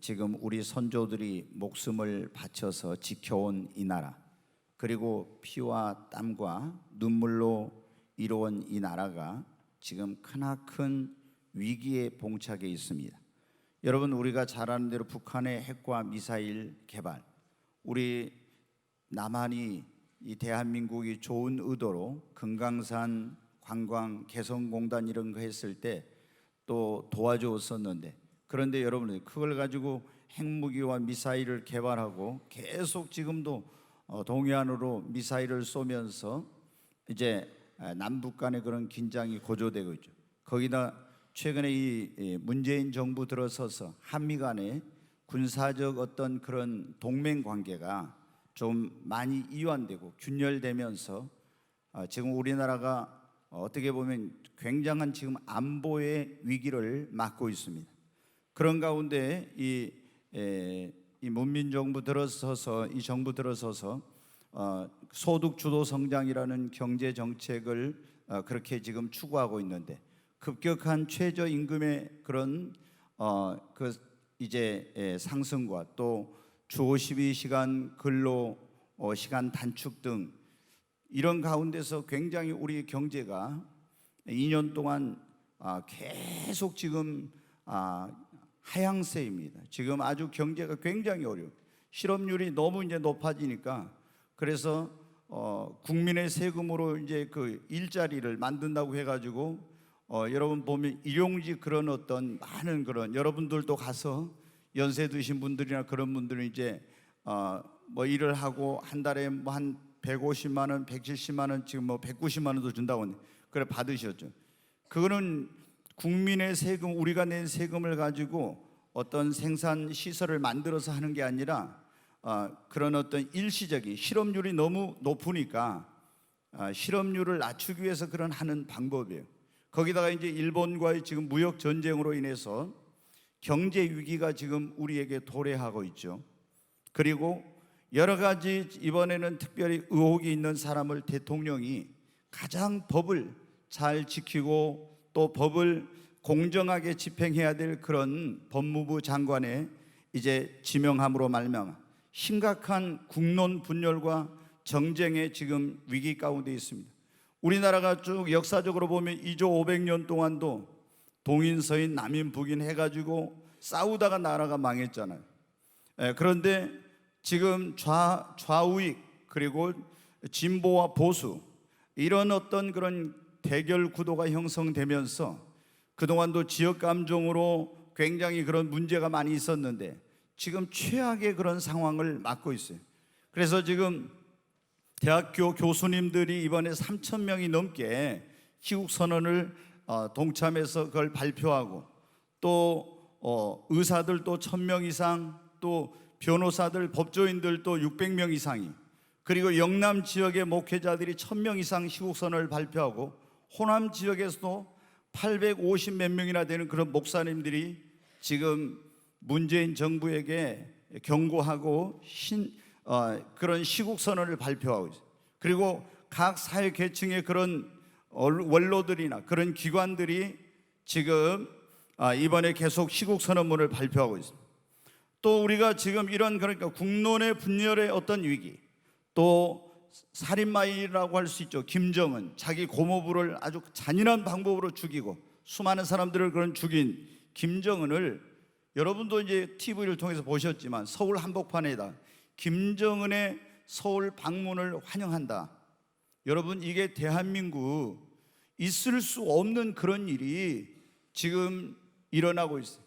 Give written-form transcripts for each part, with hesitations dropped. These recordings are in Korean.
지금 우리 선조들이 목숨을 바쳐서 지켜온 이 나라, 그리고 피와 땀과 눈물로 이루어온 이 나라가 지금 크나큰 위기에 봉착해 있습니다. 여러분, 우리가 잘 아는 대로 북한의 핵과 미사일 개발, 우리 남한이 이 대한민국이 좋은 의도로 금강산 관광 개성공단 이런 거 했을 때 또 도와줬었는데, 그런데 여러분, 그걸 가지고 핵무기와 미사일을 개발하고 계속 지금도 동해안으로 미사일을 쏘면서 이제 남북 간의 그런 긴장이 고조되고 있죠. 거기다 최근에 이 문재인 정부 들어서서 한미 간의 군사적 어떤 그런 동맹 관계가 좀 많이 이완되고 균열되면서 지금 우리나라가 어떻게 보면 굉장한 지금 안보의 위기를 맞고 있습니다. 그런 가운데 이 문민정부 들어서서, 이 정부 들어서서 소득 주도 성장이라는 경제 정책을 그렇게 지금 추구하고 있는데, 급격한 최저임금의 그런 이제 상승과 또 주 52시간 근로 시간 단축 등 이런 가운데서 굉장히 우리 경제가 2년 동안 계속 지금 하향세입니다. 지금 아주 경제가 굉장히 어려워요. 실업률이 너무 이제 높아지니까, 그래서 국민의 세금으로 이제 그 일자리를 만든다고 해가지고 여러분 보면 일용직 그런 어떤 많은 그런, 여러분들도 가서 연세 드신 분들이나 그런 분들은 이제 뭐 일을 하고 한 달에 뭐 한 150만 원, 170만 원, 지금 뭐 190만 원도 준다고 하는데 그래 받으셨죠. 그거는 국민의 세금, 우리가 낸 세금을 가지고 어떤 생산 시설을 만들어서 하는 게 아니라 그런 어떤 일시적인, 실업률이 너무 높으니까 실업률을 낮추기 위해서 그런 하는 방법이에요. 거기다가 이제 일본과의 지금 무역 전쟁으로 인해서 경제 위기가 지금 우리에게 도래하고 있죠. 그리고 여러 가지, 이번에는 특별히 의혹이 있는 사람을 대통령이 가장 법을 잘 지키고 또 법을 공정하게 집행해야 될 그런 법무부 장관에 이제 지명함으로 말미암아 심각한 국론 분열과 정쟁의 지금 위기 가운데 있습니다. 우리나라가 쭉 역사적으로 보면 2조 500년 동안도 동인 서인 남인 북인 해가지고 싸우다가 나라가 망했잖아요. 그런데 지금 좌우익 그리고 진보와 보수, 이런 어떤 그런 대결 구도가 형성되면서 그동안도 지역 감정으로 굉장히 그런 문제가 많이 있었는데 지금 최악의 그런 상황을 맞고 있어요. 그래서 지금 대학교 교수님들이 이번에 3,000명이 넘게 희국선언을 동참해서 그걸 발표하고, 또 의사들도 1,000명 이상, 또 변호사들, 법조인들도 600명 이상이, 그리고 영남 지역의 목회자들이 1,000명 이상 희국선언을 발표하고, 호남 지역에서도 850 몇 명이나 되는 그런 목사님들이 지금 문재인 정부에게 경고하고 그런 시국선언을 발표하고 있어요. 그리고 각 사회 계층의 그런 원로들이나 그런 기관들이 지금 이번에 계속 시국선언문을 발표하고 있습니다. 또 우리가 지금 이런, 그러니까 국론의 분열의 어떤 위기, 또 살인마이라고 할 수 있죠. 김정은, 자기 고모부를 아주 잔인한 방법으로 죽이고 수많은 사람들을 그런 죽인 김정은을, 여러분도 이제 TV를 통해서 보셨지만 서울 한복판에다 김정은의 서울 방문을 환영한다. 여러분, 이게 대한민국 있을 수 없는 그런 일이 지금 일어나고 있어요.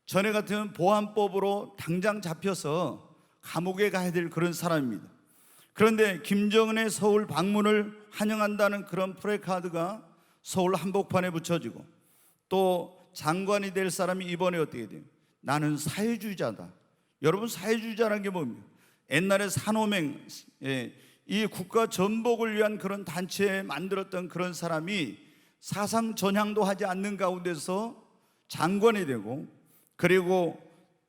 전에 같으면 보안법으로 당장 잡혀서 감옥에 가야 될 그런 사람입니다. 그런데 김정은의 서울 방문을 환영한다는 그런 프래카드가 서울 한복판에 붙여지고, 또 장관이 될 사람이 이번에 어떻게 돼요? 나는 사회주의자다. 여러분, 사회주의자라는 게 뭡니까? 옛날에 산호맹, 이 국가 전복을 위한 그런 단체 만들었던 그런 사람이 사상 전향도 하지 않는 가운데서 장관이 되고, 그리고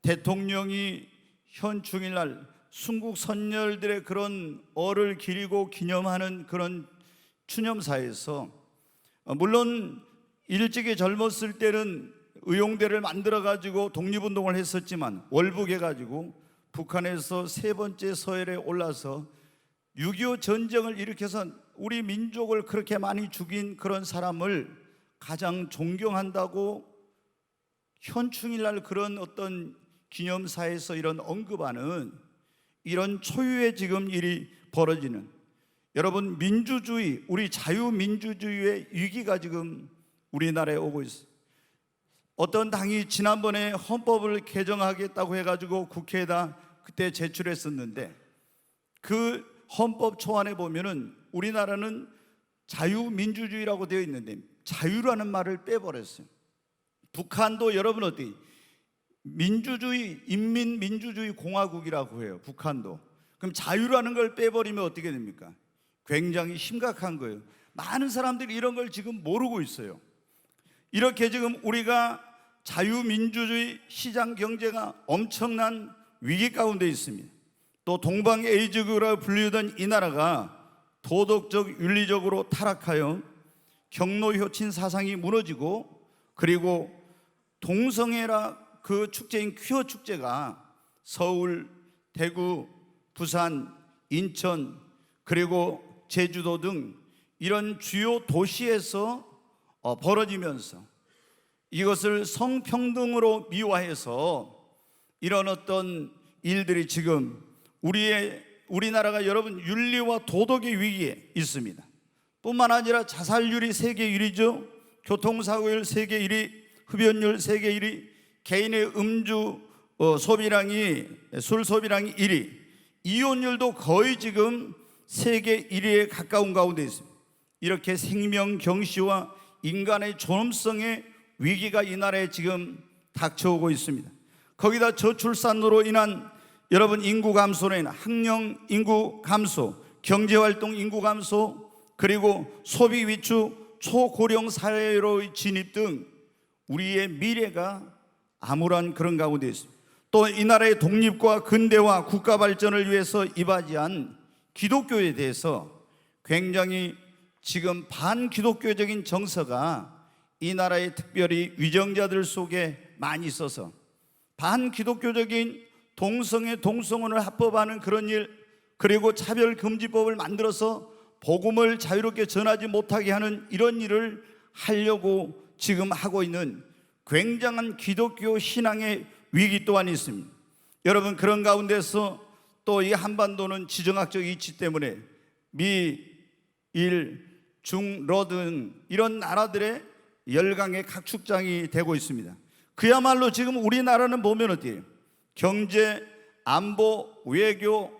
대통령이 현 중일날 순국 선열들의 그런 얼을 기리고 기념하는 그런 추념사에서, 물론 일찍이 젊었을 때는 의용대를 만들어 가지고 독립운동을 했었지만 월북해 가지고 북한에서 세 번째 서열에 올라서 6.25 전쟁을 일으켜서 우리 민족을 그렇게 많이 죽인 그런 사람을 가장 존경한다고 현충일날 그런 어떤 기념사에서 이런 언급하는 이런 초유의 지금 일이 벌어지는, 여러분 민주주의, 우리 자유민주주의의 위기가 지금 우리나라에 오고 있어요. 어떤 당이 지난번에 헌법을 개정하겠다고 해가지고 국회에다 그때 제출했었는데 그 헌법 초안에 보면은 우리나라는 자유민주주의라고 되어 있는데 자유라는 말을 빼버렸어요. 북한도 여러분 어때요? 민주주의, 인민민주주의 공화국이라고 해요. 북한도. 그럼 자유라는 걸 빼버리면 어떻게 됩니까? 굉장히 심각한 거예요. 많은 사람들이 이런 걸 지금 모르고 있어요. 이렇게 지금 우리가 자유민주주의 시장 경제가 엄청난 위기 가운데 있습니다. 또 동방에이즈국이라고 불리던 이 나라가 도덕적, 윤리적으로 타락하여 경로효친 사상이 무너지고, 그리고 동성애라 그 축제인 퀴어 축제가 서울, 대구, 부산, 인천, 그리고 제주도 등 이런 주요 도시에서 벌어지면서 이것을 성평등으로 미화해서 이런 어떤 일들이 지금 우리나라가 여러분 윤리와 도덕의 위기에 있습니다. 뿐만 아니라 자살률이 세계 1위죠. 교통사고율 세계 1위, 흡연율 세계 1위, 개인의 음주 소비량이, 술 소비량이 1위, 이혼율도 거의 지금 세계 1위에 가까운 가운데 있습니다. 이렇게 생명 경시와 인간의 존엄성의 위기가 이 나라에 지금 닥쳐오고 있습니다. 거기다 저출산으로 인한 여러분 인구 감소로 인한 학령 인구 감소, 경제활동 인구 감소, 그리고 소비 위축, 초고령 사회로의 진입 등 우리의 미래가 암울한 그런 가운데 있습니다. 또 이 나라의 독립과 근대화, 국가 발전을 위해서 이바지한 기독교에 대해서 굉장히 지금 반기독교적인 정서가 이 나라에 특별히 위정자들 속에 많이 있어서 반기독교적인 동성애, 동성혼을 합법화하는 그런 일, 그리고 차별금지법을 만들어서 복음을 자유롭게 전하지 못하게 하는 이런 일을 하려고 지금 하고 있는 굉장한 기독교 신앙의 위기 또한 있습니다. 여러분, 그런 가운데서 또 이 한반도는 지정학적 이치 때문에 미, 일, 중, 러 등 이런 나라들의 열강의 각축장이 되고 있습니다. 그야말로 지금 우리나라는 보면 어때요? 경제, 안보, 외교,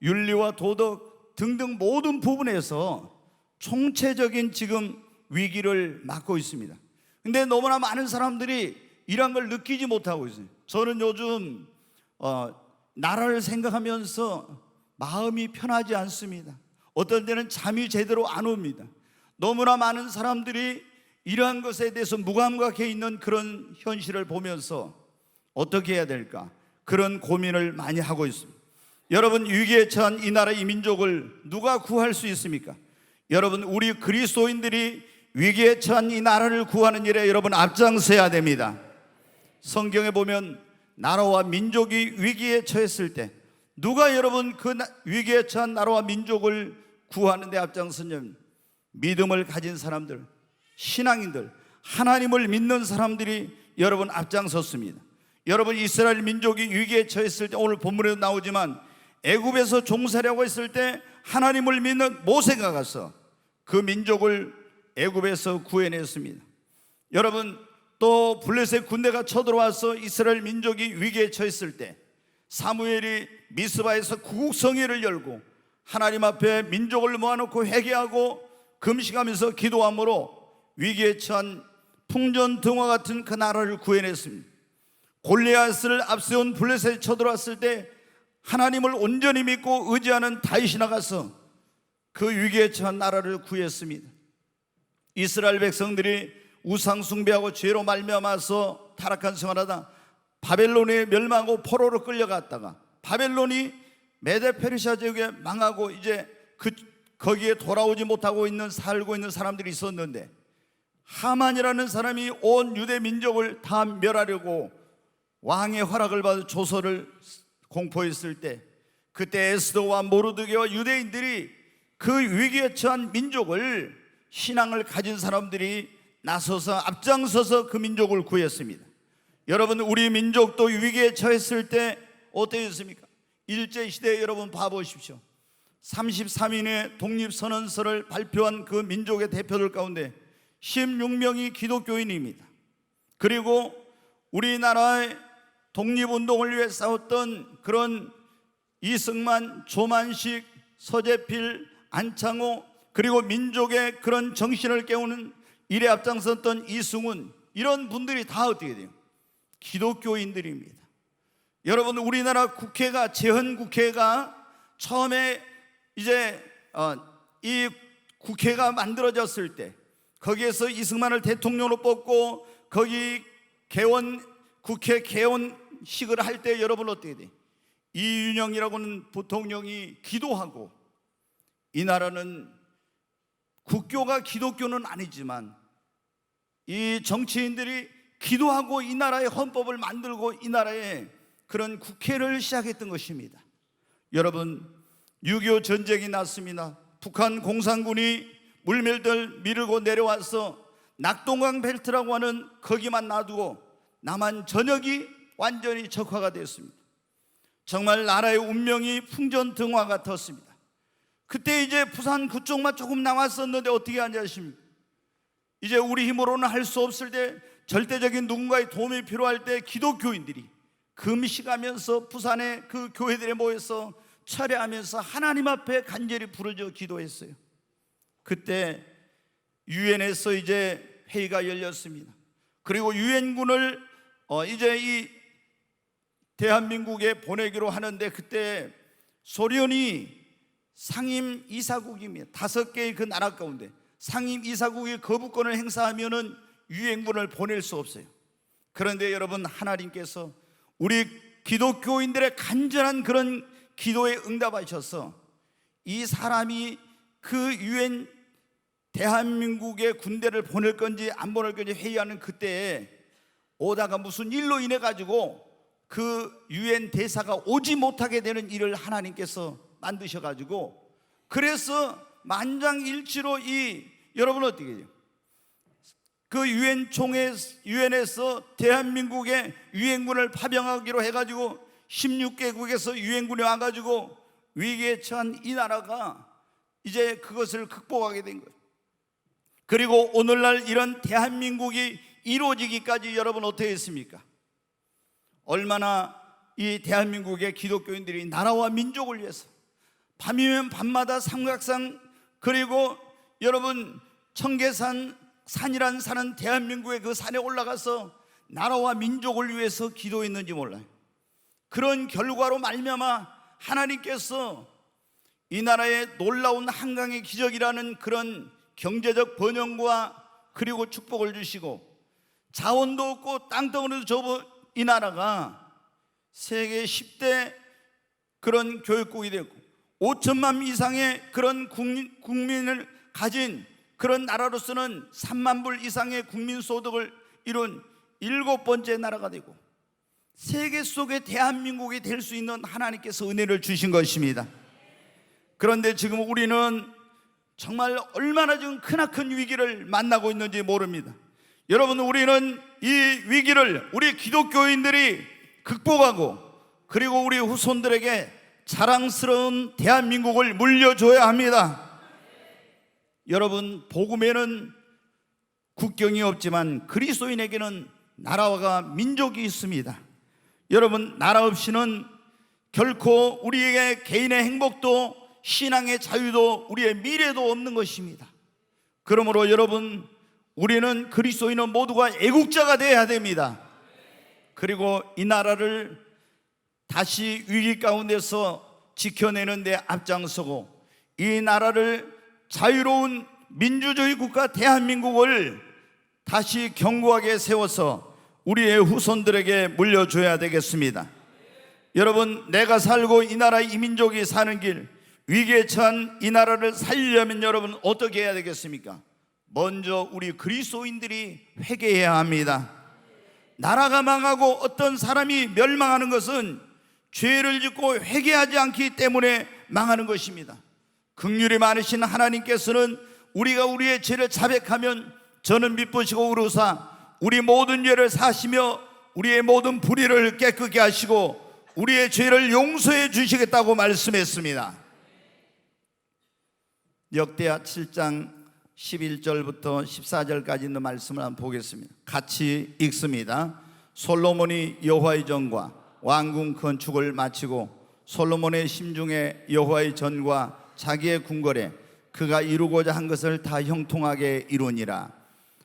윤리와 도덕 등등 모든 부분에서 총체적인 지금 위기를 맞고 있습니다. 근데 너무나 많은 사람들이 이런 걸 느끼지 못하고 있어요. 저는 요즘 나라를 생각하면서 마음이 편하지 않습니다. 어떤 때는 잠이 제대로 안 옵니다. 너무나 많은 사람들이 이러한 것에 대해서 무감각해 있는 그런 현실을 보면서 어떻게 해야 될까? 그런 고민을 많이 하고 있습니다. 여러분, 위기에 처한 이 나라, 이 민족을 누가 구할 수 있습니까? 여러분, 우리 그리스도인들이 위기에 처한 이 나라를 구하는 일에 여러분 앞장서야 됩니다. 성경에 보면 나라와 민족이 위기에 처했을 때 누가 여러분 그 위기에 처한 나라와 민족을 구하는 데 앞장서냐면 믿음을 가진 사람들, 신앙인들, 하나님을 믿는 사람들이 여러분 앞장섰습니다. 여러분, 이스라엘 민족이 위기에 처했을 때 오늘 본문에도 나오지만 애굽에서 종살이하고 있을 때 하나님을 믿는 모세가 가서 그 민족을 애굽에서 구해냈습니다. 여러분, 또 블레셋 군대가 쳐들어와서 이스라엘 민족이 위기에 처했을 때 사무엘이 미스바에서 구국성회를 열고 하나님 앞에 민족을 모아놓고 회개하고 금식하면서 기도함으로 위기에 처한 풍전등화 같은 그 나라를 구해냈습니다. 골리앗을 앞세운 블레셋이 쳐들어왔을 때 하나님을 온전히 믿고 의지하는 다윗이 나가서 그 위기에 처한 나라를 구했습니다. 이스라엘 백성들이 우상 숭배하고 죄로 말미암아서 타락한 생활하다 바벨론에 멸망하고 포로로 끌려갔다가 바벨론이 메데 페르시아 제국에 망하고 이제 거기에 돌아오지 못하고 살고 있는 사람들이 있었는데 하만이라는 사람이 온 유대 민족을 다 멸하려고 왕의 허락을 받아 조서를 공포했을 때, 그때 에스더와 모르드게와 유대인들이 그 위기에 처한 민족을, 신앙을 가진 사람들이 나서서 앞장서서 그 민족을 구했습니다. 여러분, 우리 민족도 위기에 처했을 때 어떠했습니까? 일제시대에 여러분 봐보십시오. 33인의 독립선언서를 발표한 그 민족의 대표들 가운데 16명이 기독교인입니다. 그리고 우리나라의 독립운동을 위해 싸웠던 그런 이승만, 조만식, 서재필, 안창호, 그리고 민족의 그런 정신을 깨우는 일에 앞장섰던 이승훈, 이런 분들이 다 어떻게 돼요? 기독교인들입니다. 여러분, 우리나라 국회가, 재헌국회가 처음에 이제 이 국회가 만들어졌을 때, 거기에서 이승만을 대통령으로 뽑고 거기 국회 개원식을 할 때 여러분 어떻게 돼? 이윤영이라고는 부통령이 기도하고, 이 나라는 국교가 기독교는 아니지만 이 정치인들이 기도하고 이 나라의 헌법을 만들고 이 나라의 그런 국회를 시작했던 것입니다. 여러분, 6.25 전쟁이 났습니다. 북한 공산군이 물밀들 밀고 내려와서 낙동강 벨트라고 하는 거기만 놔두고 남한 전역이 완전히 적화가 됐습니다. 정말 나라의 운명이 풍전등화 같았습니다. 그때 이제 부산 그쪽만 조금 남았었는데 어떻게 하냐 하십니까? 이제 우리 힘으로는 할 수 없을 때, 절대적인 누군가의 도움이 필요할 때 기독교인들이 금식하면서 부산의 그 교회들에 모여서 철회하면서 하나님 앞에 간절히 부르짖어 기도했어요. 그때 유엔에서 이제 회의가 열렸습니다. 그리고 유엔군을 이제 이 대한민국에 보내기로 하는데, 그때 소련이 상임 이사국입니다. 5개의 그 나라 가운데 상임 이사국이 거부권을 행사하면은 유엔군을 보낼 수 없어요. 그런데 여러분, 하나님께서 우리 기독교인들의 간절한 그런 기도에 응답하셔서 이 사람이 그 유엔 대한민국에 군대를 보낼 건지 안 보낼 건지 회의하는 그때에 오다가 무슨 일로 인해 가지고 그 유엔 대사가 오지 못하게 되는 일을 하나님께서 만드셔 가지고, 그래서 만장일치로 여러분 어떻게 해요? 그 유엔에서 대한민국에 유엔군을 파병하기로 해가지고 16개국에서 유엔군이 와가지고 위기에 처한 이 나라가 이제 그것을 극복하게 된 거예요. 그리고 오늘날 이런 대한민국이 이루어지기까지 여러분 어떻게 했습니까? 얼마나 이 대한민국의 기독교인들이 나라와 민족을 위해서 밤이면 밤마다 삼각산, 그리고 여러분 청계산, 산이란 산은 대한민국의 그 산에 올라가서 나라와 민족을 위해서 기도했는지 몰라요. 그런 결과로 말미암아 하나님께서 이 나라의 놀라운 한강의 기적이라는 그런 경제적 번영과 그리고 축복을 주시고, 자원도 없고 땅덩어리도 좁은 이 나라가 세계 10대 그런 교육국이 되었고 5천만 이상의 그런 국민을 가진 그런 나라로서는 3만 불 이상의 국민소득을 이룬 7번째 나라가 되고, 세계 속에 대한민국이 될 수 있는 하나님께서 은혜를 주신 것입니다. 그런데 지금 우리는 정말 얼마나 지금 크나큰 위기를 만나고 있는지 모릅니다. 여러분, 우리는 이 위기를 우리 기독교인들이 극복하고, 그리고 우리 후손들에게 자랑스러운 대한민국을 물려줘야 합니다. 여러분, 복음에는 국경이 없지만 그리스도인에게는 나라와 민족이 있습니다. 여러분, 나라 없이는 결코 우리에게 개인의 행복도 신앙의 자유도 우리의 미래도 없는 것입니다. 그러므로 여러분, 우리는 그리스도인은 모두가 애국자가 되어야 됩니다. 그리고 이 나라를 다시 위기 가운데서 지켜내는 데 앞장서고, 이 나라를 자유로운 민주주의 국가 대한민국을 다시 견고하게 세워서 우리의 후손들에게 물려줘야 되겠습니다. 여러분, 내가 살고 이 나라 이 민족이 사는 길, 위기에 처한 이 나라를 살리려면 여러분 어떻게 해야 되겠습니까? 먼저 우리 그리스도인들이 회개해야 합니다. 나라가 망하고 어떤 사람이 멸망하는 것은 죄를 짓고 회개하지 않기 때문에 망하는 것입니다. 긍휼이 많으신 하나님께서는 우리가 우리의 죄를 자백하면 저는 미쁘시고 의로사 우리 모든 죄를 사시며 우리의 모든 불의를 깨끗게 하시고 우리의 죄를 용서해 주시겠다고 말씀했습니다. 역대하 7장 11절부터 14절까지 있는 말씀을 한번 보겠습니다. 같이 읽습니다. 솔로몬이 여호와의 전과 왕궁 건축을 마치고 솔로몬의 심중에 여호와의 전과 자기의 궁궐에 그가 이루고자 한 것을 다 형통하게 이루니라.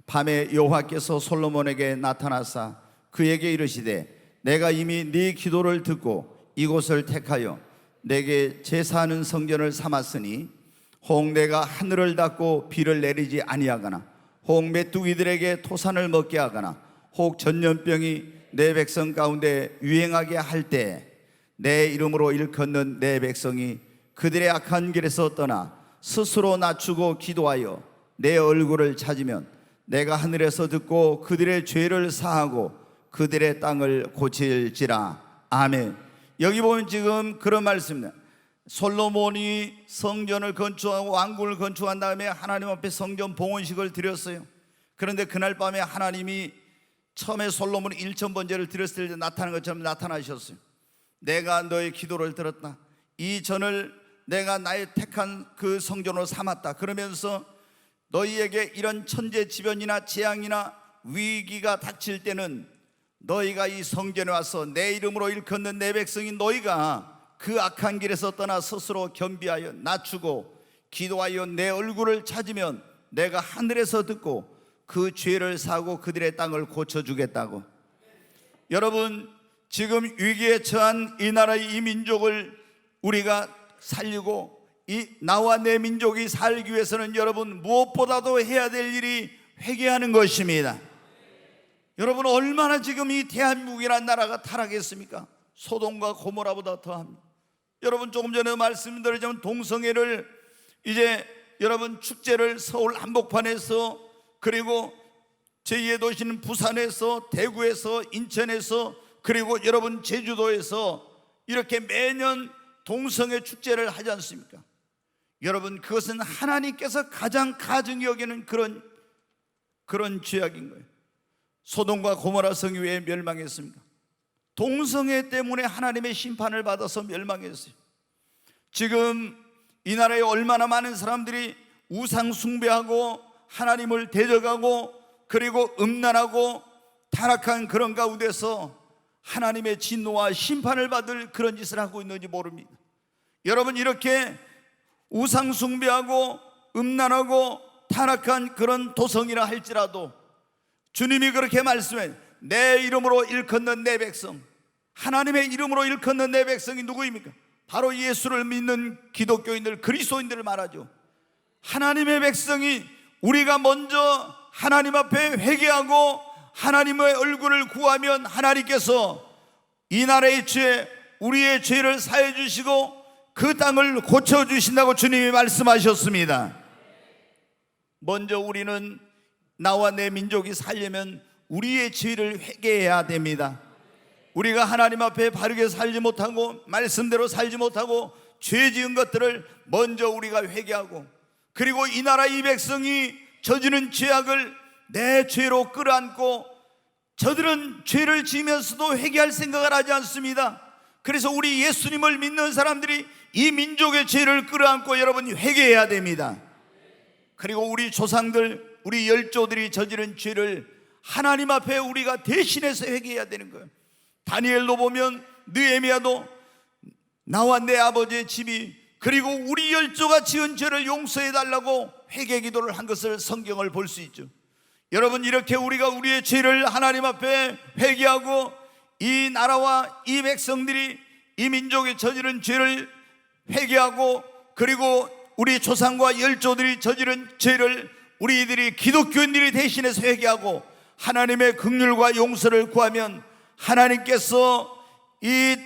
밤에 여호와께서 솔로몬에게 나타나사 그에게 이르시되 내가 이미 네 기도를 듣고 이곳을 택하여 내게 제사하는 성전을 삼았으니 혹 내가 하늘을 닫고 비를 내리지 아니하거나 혹 메뚜기들에게 토산을 먹게 하거나 혹 전염병이 내 백성 가운데 유행하게 할 때 내 이름으로 일컫는 내 백성이 그들의 악한 길에서 떠나 스스로 낮추고 기도하여 내 얼굴을 찾으면 내가 하늘에서 듣고 그들의 죄를 사하고 그들의 땅을 고칠지라. 아멘. 여기 보면 지금 그런 말씀입니다. 솔로몬이 성전을 건축하고 왕궁을 건축한 다음에 하나님 앞에 성전 봉헌식을 드렸어요. 그런데 그날 밤에 하나님이 처음에 솔로몬이 1,000번제를 드렸을 때 나타난 것처럼 나타나셨어요. 내가 너의 기도를 들었다. 이 전을 내가 나의 택한 그 성전으로 삼았다. 그러면서 너희에게 이런 천재지변이나 재앙이나 위기가 닥칠 때는 너희가 이 성전에 와서 내 이름으로 일컫는 내 백성인 너희가 그 악한 길에서 떠나 스스로 겸비하여 낮추고 기도하여 내 얼굴을 찾으면 내가 하늘에서 듣고 그 죄를 사고 그들의 땅을 고쳐주겠다고. 여러분, 지금 위기에 처한 이 나라의 이 민족을 우리가 살리고 이 나와 내 민족이 살기 위해서는 여러분 무엇보다도 해야 될 일이 회개하는 것입니다. 여러분, 얼마나 지금 이 대한민국이라는 나라가 타락했습니까? 소돔과 고모라보다 더합니다. 여러분, 조금 전에 말씀드렸지만 동성애를 이제 여러분 축제를 서울 한복판에서 그리고 제2의 도시는 부산에서 대구에서 인천에서 그리고 여러분 제주도에서 이렇게 매년 동성애 축제를 하지 않습니까? 여러분, 그것은 하나님께서 가장 가증히 여기는 그런 죄악인 거예요. 소돔과 고모라 성이 왜 멸망했습니까? 동성애 때문에 하나님의 심판을 받아서 멸망했어요. 지금 이 나라에 얼마나 많은 사람들이 우상 숭배하고 하나님을 대적하고 그리고 음란하고 타락한 그런 가운데서 하나님의 진노와 심판을 받을 그런 짓을 하고 있는지 모릅니다. 여러분, 이렇게 우상 숭배하고 음란하고 타락한 그런 도성이라 할지라도 주님이 그렇게 말씀해 내 이름으로 일컫는 내 백성, 하나님의 이름으로 일컫는 내 백성이 누구입니까? 바로 예수를 믿는 기독교인들, 그리스도인들을 말하죠. 하나님의 백성이 우리가 먼저 하나님 앞에 회개하고 하나님의 얼굴을 구하면 하나님께서 이 나라의 죄, 우리의 죄를 사해 주시고 그 땅을 고쳐주신다고 주님이 말씀하셨습니다. 먼저 우리는 나와 내 민족이 살려면 우리의 죄를 회개해야 됩니다. 우리가 하나님 앞에 바르게 살지 못하고 말씀대로 살지 못하고 죄 지은 것들을 먼저 우리가 회개하고 그리고 이 나라 이 백성이 저지른 죄악을 내 죄로 끌어안고 저들은 죄를 지으면서도 회개할 생각을 하지 않습니다. 그래서 우리 예수님을 믿는 사람들이 이 민족의 죄를 끌어안고 여러분 회개해야 됩니다. 그리고 우리 조상들, 우리 열조들이 저지른 죄를 하나님 앞에 우리가 대신해서 회개해야 되는 거예요. 다니엘도 보면 느헤미야도 나와 내 아버지의 집이 그리고 우리 열조가 지은 죄를 용서해 달라고 회개 기도를 한 것을 성경을 볼 수 있죠. 여러분, 이렇게 우리가 우리의 죄를 하나님 앞에 회개하고 이 나라와 이 백성들이 이 민족의 저지른 죄를 회개하고 그리고 우리 조상과 열조들이 저지른 죄를 우리들이 기독교인들이 대신해서 회개하고 하나님의 긍휼과 용서를 구하면 하나님께서 이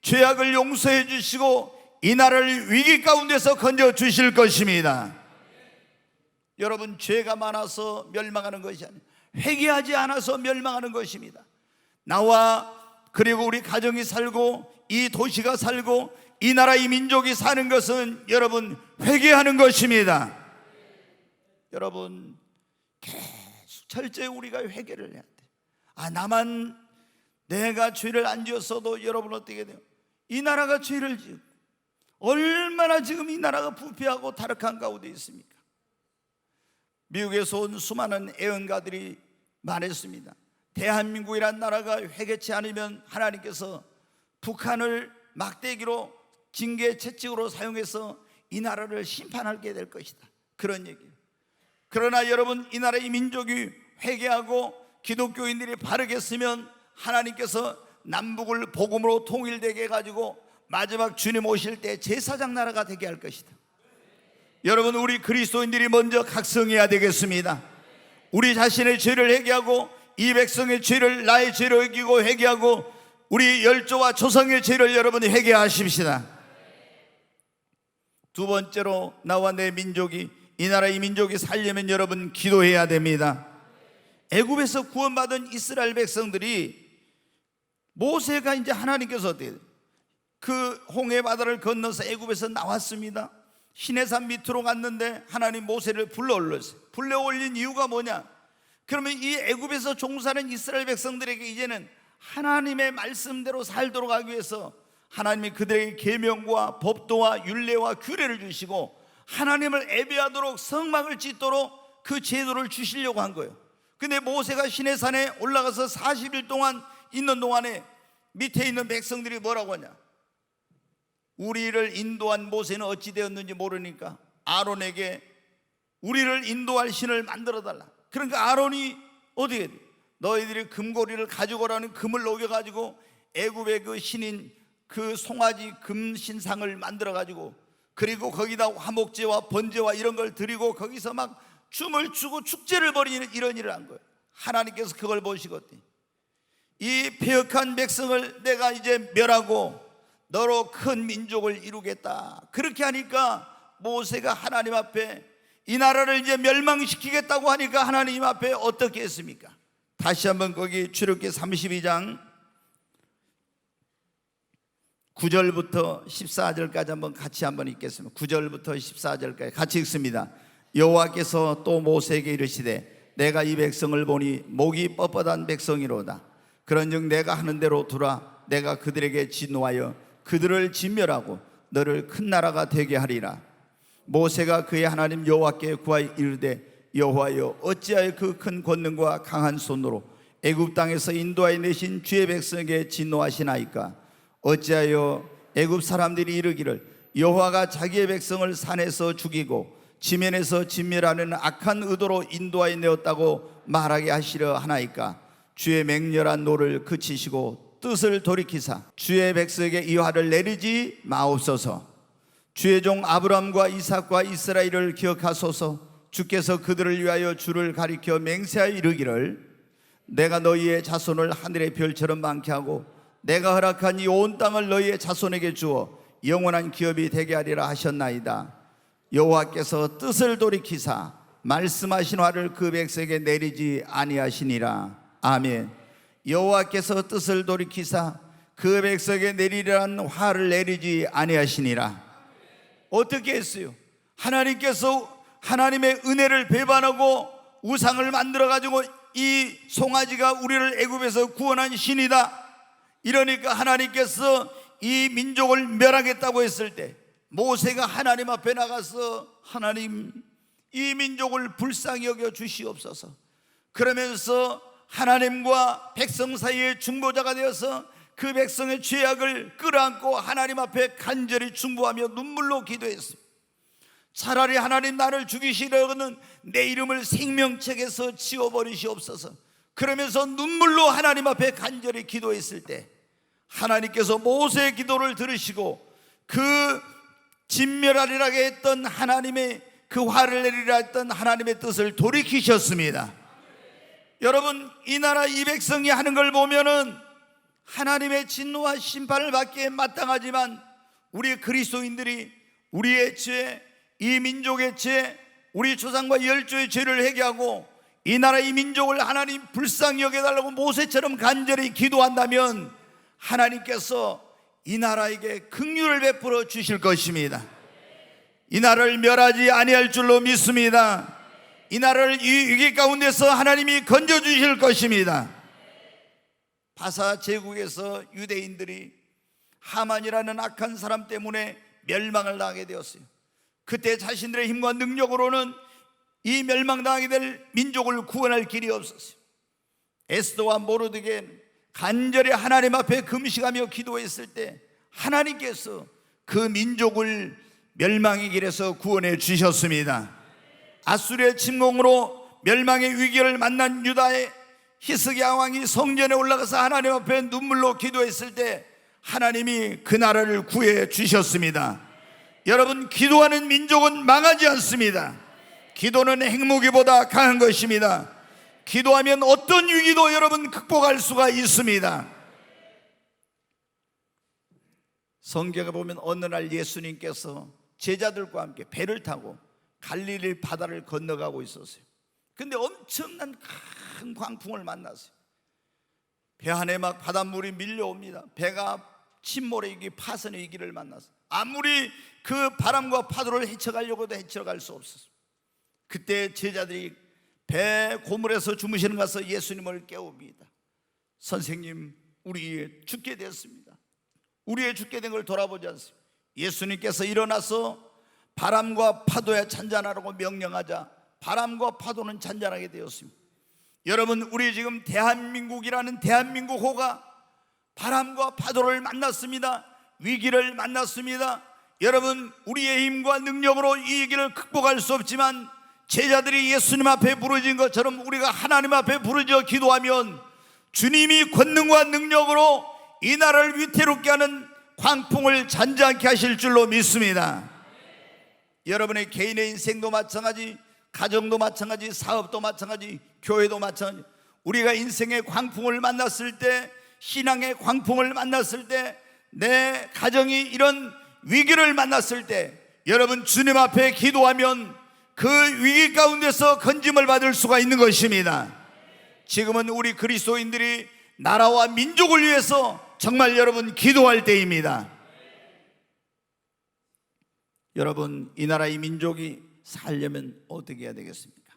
죄악을 용서해 주시고 이 나라를 위기 가운데서 건져 주실 것입니다. 여러분, 죄가 많아서 멸망하는 것이 아니에요. 회개하지 않아서 멸망하는 것입니다. 나와 그리고 우리 가정이 살고 이 도시가 살고 이 나라 이 민족이 사는 것은 여러분 회개하는 것입니다. 여러분, 계속 철저히 우리가 회개를 해야 돼. 나만 내가 죄를 안 지었어도 여러분 어떻게 돼요? 이 나라가 죄를 지고 얼마나 지금 이 나라가 부패하고 타락한 가운데 있습니까? 미국에서 온 수많은 애언가들이 말했습니다. 대한민국이란 나라가 회개치 않으면 하나님께서 북한을 막대기로 징계 채찍으로 사용해서 이 나라를 심판하게 될 것이다, 그런 얘기예요. 그러나 여러분, 이 나라의 민족이 회개하고 기독교인들이 바르게 쓰면 하나님께서 남북을 복음으로 통일되게 해가지고 마지막 주님 오실 때 제사장 나라가 되게 할 것이다. 여러분, 우리 그리스도인들이 먼저 각성해야 되겠습니다. 우리 자신의 죄를 회개하고 이 백성의 죄를, 나의 죄를 여기고 회개하고 우리 열조와 조상의 죄를 여러분이 회개하십시다. 두 번째로, 나와 내 민족이, 이 나라 이 민족이 살려면 여러분 기도해야 됩니다. 애굽에서 구원받은 이스라엘 백성들이 모세가 이제 하나님께서 어떻게 그 홍해 바다를 건너서 애굽에서 나왔습니다. 시내산 밑으로 갔는데 하나님 모세를 불러올렸어요. 불러올린 이유가 뭐냐? 그러면 이 애굽에서 종사하는 이스라엘 백성들에게 이제는 하나님의 말씀대로 살도록 하기 위해서 하나님이 그들에게 계명과 법도와 율례와 규례를 주시고 하나님을 예배하도록 성막을 짓도록 그 제도를 주시려고 한 거예요. 근데 모세가 시내산에 올라가서 40일 동안 있는 동안에 밑에 있는 백성들이 뭐라고 하냐? 우리를 인도한 모세는 어찌 되었는지 모르니까 아론에게 우리를 인도할 신을 만들어 달라. 그러니까 아론이 어떻게 돼? 너희들이 금고리를 가지고 오라는 금을 녹여가지고 애굽의 그 신인 그 송아지 금신상을 만들어가지고 그리고 거기다 화목제와 번제와 이런 걸 드리고 거기서 막 춤을 추고 축제를 벌이는 이런 일을 한 거예요. 하나님께서 그걸 보시거든요. 이 패역한 백성을 내가 이제 멸하고 너로 큰 민족을 이루겠다, 그렇게 하니까 모세가 하나님 앞에 이 나라를 이제 멸망시키겠다고 하니까 하나님 앞에 어떻게 했습니까? 다시 한번 거기 출애굽기 32장 9절부터 14절까지 한번 같이 한번 읽겠습니다. 9절부터 14절까지 같이 읽습니다. 여호와께서 또 모세에게 이르시되 내가 이 백성을 보니 목이 뻣뻣한 백성이로다. 그런즉 내가 하는 대로 두라. 내가 그들에게 진노하여 그들을 진멸하고 너를 큰 나라가 되게 하리라. 모세가 그의 하나님 여호와께 구하여 이르되 여호와여 어찌하여 그 큰 권능과 강한 손으로 애굽 땅에서 인도하여 내신 주의 백성에게 진노하시나이까? 어찌하여 애굽 사람들이 이르기를 여호와가 자기의 백성을 산에서 죽이고 지면에서 진멸하는 악한 의도로 인도하여 내었다고 말하게 하시려 하나이까? 주의 맹렬한 노를 그치시고 뜻을 돌이키사 주의 백성에게 이 화를 내리지 마옵소서. 주의 종 아브라함과 이삭과 이스라엘을 기억하소서. 주께서 그들을 위하여 주를 가리켜 맹세하여 이르기를 내가 너희의 자손을 하늘의 별처럼 많게 하고 내가 허락한 이 온 땅을 너희의 자손에게 주어 영원한 기업이 되게 하리라 하셨나이다. 여호와께서 뜻을 돌이키사 말씀하신 화를 그 백성에게 내리지 아니하시니라. 아멘. 여호와께서 뜻을 돌이키사 그 백성에게 내리라는 화를 내리지 아니하시니라. 어떻게 했어요? 하나님께서 하나님의 은혜를 배반하고 우상을 만들어가지고 이 송아지가 우리를 애굽에서 구원한 신이다, 이러니까 하나님께서 이 민족을 멸하겠다고 했을 때 모세가 하나님 앞에 나가서 하나님, 이 민족을 불쌍히 여겨 주시옵소서. 그러면서 하나님과 백성 사이의 중보자가 되어서 그 백성의 죄악을 끌어안고 하나님 앞에 간절히 중보하며 눈물로 기도했습니다. 차라리 하나님, 나를 죽이시려거든 내 이름을 생명책에서 지워버리시옵소서. 그러면서 눈물로 하나님 앞에 간절히 기도했을 때 하나님께서 모세의 기도를 들으시고 그 진멸하리라 했던 하나님의 그 화를 내리라 했던 하나님의 뜻을 돌이키셨습니다. 여러분, 이 나라 이 백성이 하는 걸 보면은 하나님의 진노와 심판을 받기에 마땅하지만 우리 그리스도인들이 우리의 죄, 이 민족의 죄, 우리 조상과 열조의 죄를 회개하고 이 나라 이 민족을 하나님 불쌍히 여겨달라고 모세처럼 간절히 기도한다면 하나님께서 이 나라에게 긍휼을 베풀어 주실 것입니다. 이 나라를 멸하지 아니할 줄로 믿습니다. 이 나라를 이 위기 가운데서 하나님이 건져주실 것입니다. 바사 제국에서 유대인들이 하만이라는 악한 사람 때문에 멸망을 당하게 되었어요. 그때 자신들의 힘과 능력으로는 이 멸망당하게 될 민족을 구원할 길이 없었어요. 에스더와 모르드게는 간절히 하나님 앞에 금식하며 기도했을 때 하나님께서 그 민족을 멸망의 길에서 구원해 주셨습니다. 아수리의 침공으로 멸망의 위기를 만난 유다의 히스기야 왕이 성전에 올라가서 하나님 앞에 눈물로 기도했을 때 하나님이 그 나라를 구해 주셨습니다. 여러분, 기도하는 민족은 망하지 않습니다. 기도는 핵무기보다 강한 것입니다. 기도하면 어떤 위기도 여러분 극복할 수가 있습니다. 성경에 보면 어느 날 예수님께서 제자들과 함께 배를 타고 갈릴리 바다를 건너가고 있었어요. 근데 엄청난 큰 광풍을 만났어요. 배 안에 막 바닷물이 밀려옵니다. 배가 침몰의 위기, 파선의 위기를 만났어요. 아무리 그 바람과 파도를 헤쳐가려고도 헤쳐갈 수 없었어요. 그때 제자들이 배 고물에서 주무시는 가서 예수님을 깨웁니다. 선생님, 우리 죽게 됐습니다. 우리의 죽게 된 걸 돌아보지 않습니다. 예수님께서 일어나서 바람과 파도에 잔잔하라고 명령하자 바람과 파도는 잔잔하게 되었습니다. 여러분, 우리 지금 대한민국이라는 대한민국호가 바람과 파도를 만났습니다. 위기를 만났습니다. 여러분, 우리의 힘과 능력으로 이 위기를 극복할 수 없지만 제자들이 예수님 앞에 부르짖은 것처럼 우리가 하나님 앞에 부르짖어 기도하면 주님이 권능과 능력으로 이 나라를 위태롭게 하는 광풍을 잔잔케 하실 줄로 믿습니다. 여러분의 개인의 인생도 마찬가지, 가정도 마찬가지, 사업도 마찬가지, 교회도 마찬가지. 우리가 인생의 광풍을 만났을 때, 신앙의 광풍을 만났을 때, 내 가정이 이런 위기를 만났을 때 여러분 주님 앞에 기도하면 그 위기 가운데서 건짐을 받을 수가 있는 것입니다. 지금은 우리 그리스도인들이 나라와 민족을 위해서 정말 여러분 기도할 때입니다. 여러분, 이 나라 이 민족이 살려면 어떻게 해야 되겠습니까?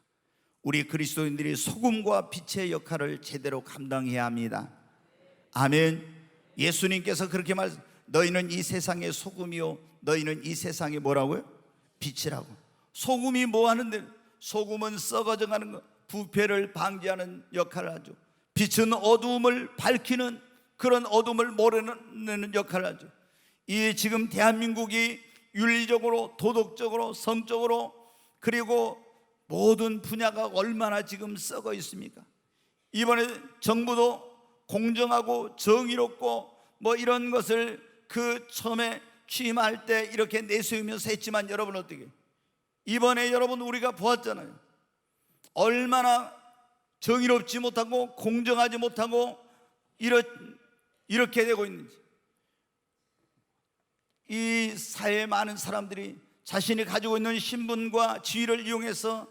우리 그리스도인들이 소금과 빛의 역할을 제대로 감당해야 합니다. 아멘. 예수님께서 그렇게 너희는 이 세상의 소금이요 너희는 이 세상의 뭐라고요? 빛이라고. 소금이 뭐 하는데? 소금은 썩어져가는 것, 부패를 방지하는 역할을 하죠. 빛은 어두움을 밝히는, 그런 어둠을 몰아내는 역할을 하죠. 이 지금 대한민국이 윤리적으로, 도덕적으로, 성적으로, 그리고 모든 분야가 얼마나 지금 썩어 있습니까? 이번에 정부도 공정하고 정의롭고 뭐 이런 것을 그 처음에 취임할 때 이렇게 내세우면서 했지만 여러분 어떻게? 이번에 여러분 우리가 보았잖아요. 얼마나 정의롭지 못하고 공정하지 못하고 이렇게 되고 있는지. 이 사회의 많은 사람들이 자신이 가지고 있는 신분과 지위를 이용해서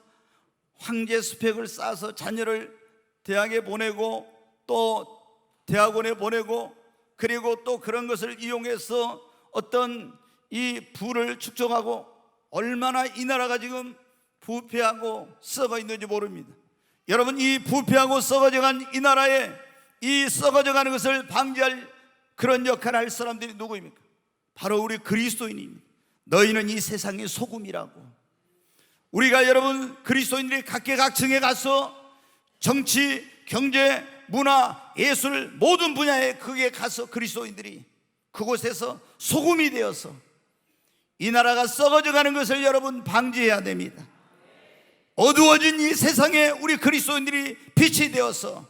황제 스펙을 쌓아서 자녀를 대학에 보내고 또 대학원에 보내고 그리고 또 그런 것을 이용해서 어떤 이 부를 축적하고 얼마나 이 나라가 지금 부패하고 썩어 있는지 모릅니다. 여러분, 이 부패하고 썩어져간 이 나라에 이 썩어져가는 것을 방지할 그런 역할을 할 사람들이 누구입니까? 바로 우리 그리스도인입니다. 너희는 이 세상의 소금이라고. 우리가 여러분 그리스도인들이 각계각층에 가서 정치, 경제, 문화, 예술 모든 분야에 거기에 가서 그리스도인들이 그곳에서 소금이 되어서 이 나라가 썩어져가는 것을 여러분 방지해야 됩니다. 어두워진 이 세상에 우리 그리스도인들이 빛이 되어서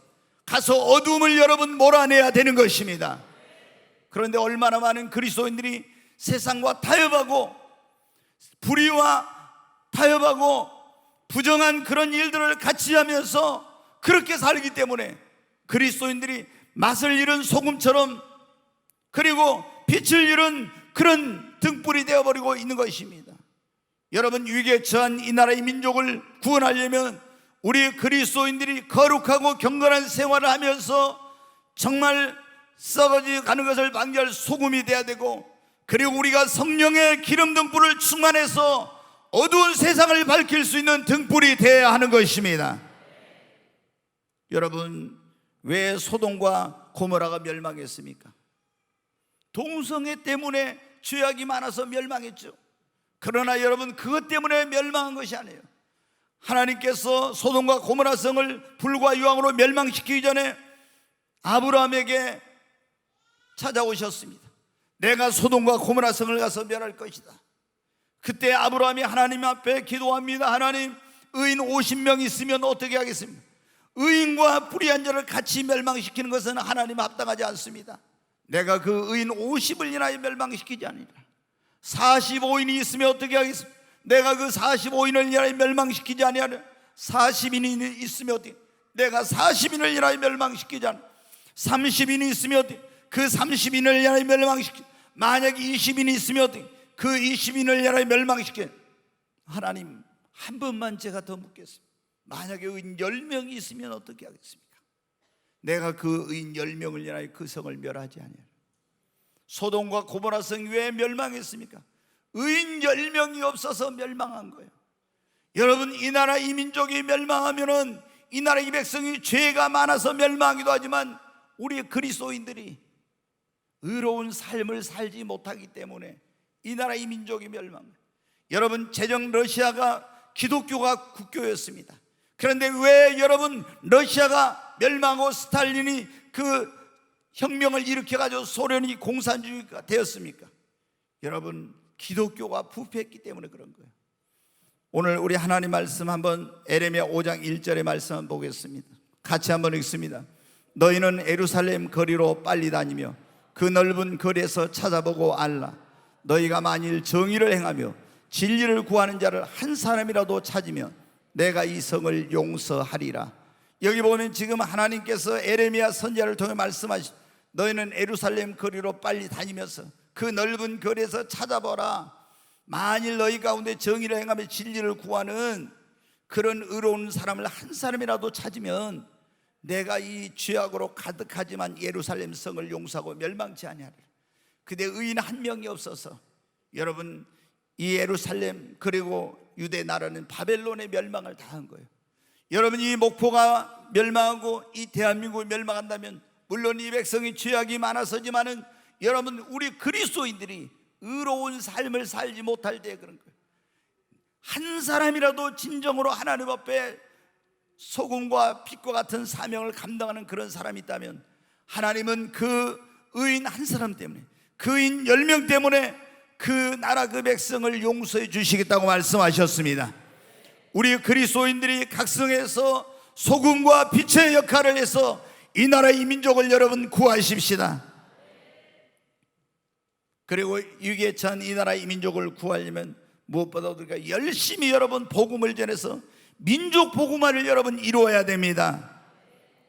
가서 어두움을 여러분 몰아내야 되는 것입니다. 그런데 얼마나 많은 그리스도인들이 세상과 타협하고 불의와 타협하고 부정한 그런 일들을 같이 하면서 그렇게 살기 때문에 그리스도인들이 맛을 잃은 소금처럼 그리고 빛을 잃은 그런 등불이 되어버리고 있는 것입니다. 여러분, 위기에 처한 이 나라의 민족을 구원하려면 우리 그리스도인들이 거룩하고 경건한 생활을 하면서 정말 썩어져 가는 것을 방지할 소금이 돼야 되고, 그리고 우리가 성령의 기름 등불을 충만해서 어두운 세상을 밝힐 수 있는 등불이 되어야 하는 것입니다. 여러분, 왜 소돔과 고모라가 멸망했습니까? 동성애 때문에 죄악이 많아서 멸망했죠. 그러나 여러분, 그것 때문에 멸망한 것이 아니에요. 하나님께서 소돔과 고모라 성을 불과 유황으로 멸망시키기 전에 아브라함에게 찾아오셨습니다. 내가 소돔과 고모라 성을 가서 멸할 것이다. 그때 아브라함이 하나님 앞에 기도합니다. 하나님, 의인 50명 있으면 어떻게 하겠습니까? 의인과 불의한 자를 같이 멸망시키는 것은 하나님 합당하지 않습니다. 내가 그 의인 50을 인하여 멸망시키지 아니라 45인이 있으면 어떻게 하겠습니까? 내가 그 45인을 인하여 멸망시키지 아니하려 40인이 있으면 어떻게, 내가 40인을 인하여 멸망시키지 않아 30인이 있으면 어떻게, 그 30인을 인하여 멸망시키, 만약 20인이 있으면 어떻게, 그 20인을 인하여 멸망시켜. 하나님, 한 번만 제가 더 묻겠습니다. 만약에 의인 10명이 있으면 어떻게 하겠습니까? 내가 그 의인 10명을 인하여 그 성을 멸하지 아니하려. 소돔과 고모라 성이 왜 멸망했습니까? 의인 10명이 없어서 멸망한 거예요. 여러분, 이 나라 이 민족이 멸망하면은 이 나라 이 백성이 죄가 많아서 멸망하기도 하지만 우리 그리스도인들이 의로운 삶을 살지 못하기 때문에 이 나라 이 민족이 멸망해요. 여러분, 제정 러시아가 기독교가 국교였습니다. 그런데 왜 여러분 러시아가 멸망하고 스탈린이 그 혁명을 일으켜가지고 소련이 공산주의가 되었습니까? 여러분, 기독교가 부패했기 때문에 그런 거예요. 오늘 우리 하나님 말씀 한번 에레미야 5장 1절의 말씀 한번 보겠습니다. 같이 한번 읽습니다. 너희는 예루살렘 거리로 빨리 다니며 그 넓은 거리에서 찾아보고 알라. 너희가 만일 정의를 행하며 진리를 구하는 자를 한 사람이라도 찾으면 내가 이 성을 용서하리라. 여기 보면 지금 하나님께서 에레미야 선지자를 통해 말씀하시, 너희는 예루살렘 거리로 빨리 다니면서 그 넓은 거리에서 찾아보라. 만일 너희 가운데 정의를 행하며 진리를 구하는 그런 의로운 사람을 한 사람이라도 찾으면 내가 이 죄악으로 가득하지만 예루살렘 성을 용서하고 멸망치 아니하리라. 그때 의인 한 명이 없어서 여러분, 이 예루살렘 그리고 유대 나라는 바벨론의 멸망을 당한 거예요. 여러분, 이 목포가 멸망하고 이 대한민국이 멸망한다면 물론 이 백성이 죄악이 많아서지만은 여러분, 우리 그리스도인들이 의로운 삶을 살지 못할 때 그런 거예요. 한 사람이라도 진정으로 하나님 앞에 소금과 빛과 같은 사명을 감당하는 그런 사람이 있다면 하나님은 그 의인 한 사람 때문에, 그 의인 10명 때문에 그 나라 그 백성을 용서해 주시겠다고 말씀하셨습니다. 우리 그리스도인들이 각성해서 소금과 빛의 역할을 해서 이 나라 이 민족을 여러분 구하십시다. 그리고 위기에 처한 이 나라 이 민족을 구하려면 무엇보다 우리가 열심히 여러분 복음을 전해서 민족 복음화를 여러분 이루어야 됩니다.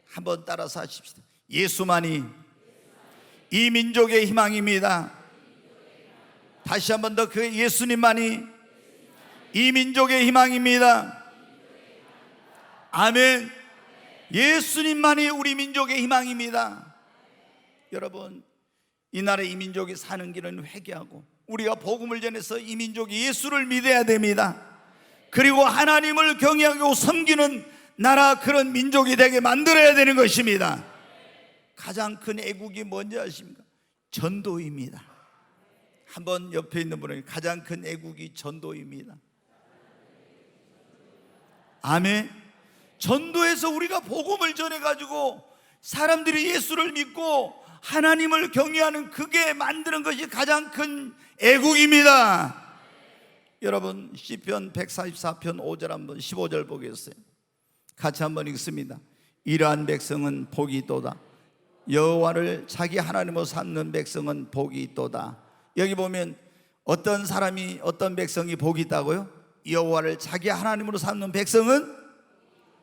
한번 따라서 하십시다. 예수만이 이 민족의 희망입니다. 다시 한번 더, 그 예수님만이 이 민족의 희망입니다. 아멘. 예수님만이 우리 민족의 희망입니다. 여러분, 이 나라 이 민족이 사는 길은 회개하고 우리가 복음을 전해서 이 민족이 예수를 믿어야 됩니다. 그리고 하나님을 경외하고 섬기는 나라, 그런 민족이 되게 만들어야 되는 것입니다. 가장 큰 애국이 뭔지 아십니까? 전도입니다. 한번 옆에 있는 분에게, 가장 큰 애국이 전도입니다. 아멘. 전도해서 우리가 복음을 전해가지고 사람들이 예수를 믿고 하나님을 경외하는, 그게 만드는 것이 가장 큰 애국입니다. 여러분, 시편 144편 5절 한번 15절 보겠어요. 같이 한번 읽습니다. 이러한 백성은 복이 있도다. 여호와를 자기 하나님으로 삼는 백성은 복이 있도다. 여기 보면 어떤 사람이, 어떤 백성이 복이 있다고요? 여호와를 자기 하나님으로 삼는 백성은